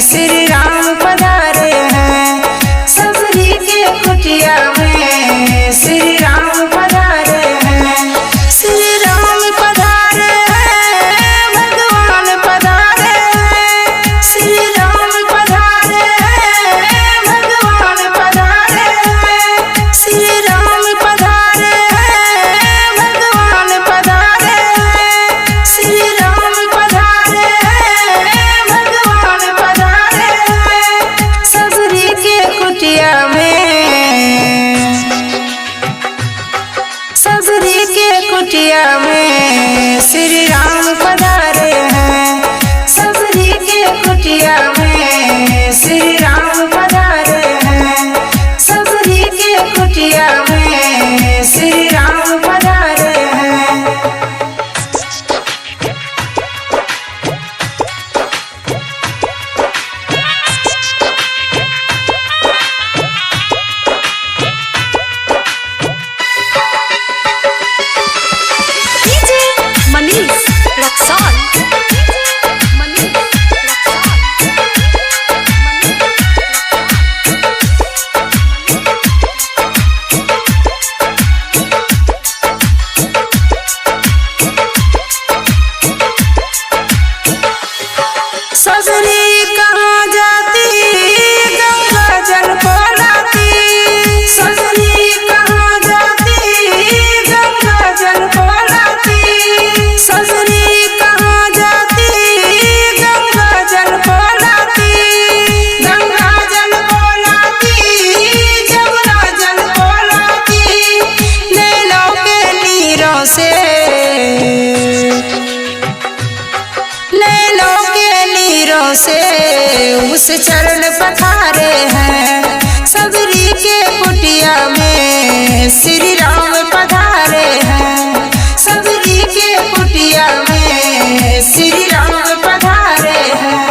श्री राम पधारे हैं। सबरी के कुटिया में श्री राम पधारे हैं। श्री राम पधारे हैं, भगवान पधारे हैं। श्री राम पधारे हैं, भगवान पधारे हैं। श्री राम पधारे हैं, भगवान पधारे हैं। श्री राम पधारे हैं, भगवान पधारे हैं। सबरी के कुटिया में, सबरी के कुटिया में श्री राम पधारे हैं। सबरी के कुटिया में श्री राम पधारे हैं। सबरी के कुटिया में श्री राम पधारे हैं। डीजे मनीष रक्सौल। मनीष रक्सौल। सबरी कहाँ जाती गंगा जल को लाती। सबरी कहाँ जाती गंगा जल को लाती। सबरी कहाँ जाती गंगा जल को लाती। गंगा जल को लाती, जमुना जल को लाती। नैनों के नीरों से, नैनों के नीरों से उस चरण पखारे हैं। सबरी के कुटिया में श्री राम पधारे हैं। सबरी के कुटिया में श्री राम पधारे हैं।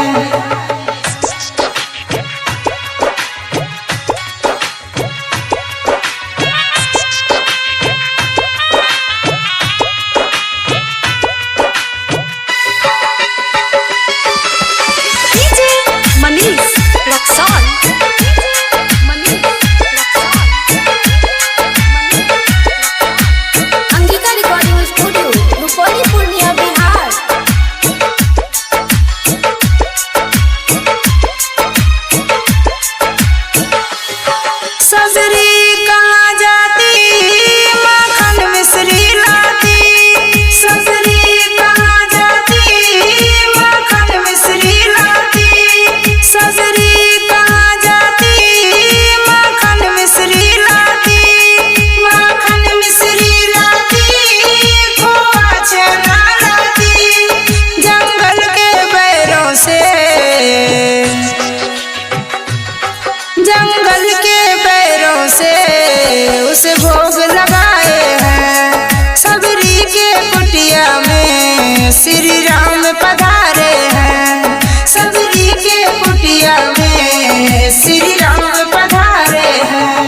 DJ Manish Raxaul. Manish Raxaul. Angika recording studio, Rupauli, Purnia, Bihar. सबरी कहाँ जाती माखन मिश्री लाती। सबरी कहाँ जाती माखन मिश्री लाती। सबरी कहाँ जाती माखन मिश्री लाती। माखन मिश्री लाती, खोआ छेना लाती। जंगल के बैरों से, जंगल के पैरों से उसे भोग लगाए हैं। सबरी के कुटिया में श्री राम पधारे हैं। सबरी के कुटिया में श्री राम पधारे हैं।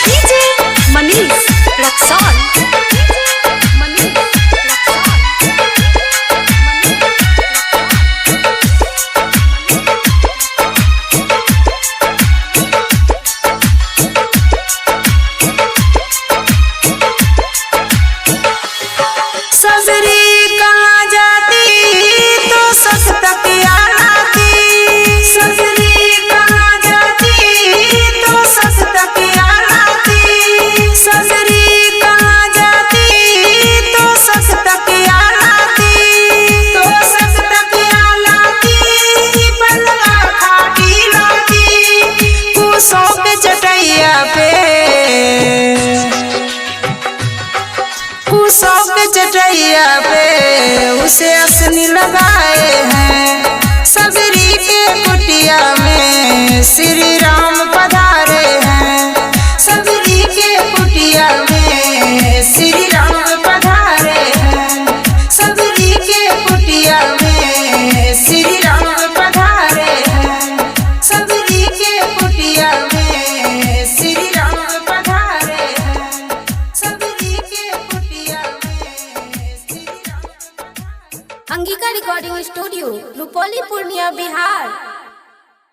डीजे मनीष रक्सौल। मनीष रक्सौल। सबरी कहाँ जाती तो सत तकिया लाती। सबरी कहाँ जाती तो सत तकिया लाती। सबरी कहाँ जाती तो सत तकिया लाती। तो सत तकिया लाती, पलंगा खाटी लाती। कुसों के चटैया पे, कुसों के चटैया पे उसे असनी लगाए हैं। सबरी के कुटिया में श्री राम पधारे हैं। सबरी के कुटिया में श्री राम पधारे हैं। सबरी के कुटिया में श्री राम पधारे हैं। स्टूडियो रुपौली पूर्णिया बिहार।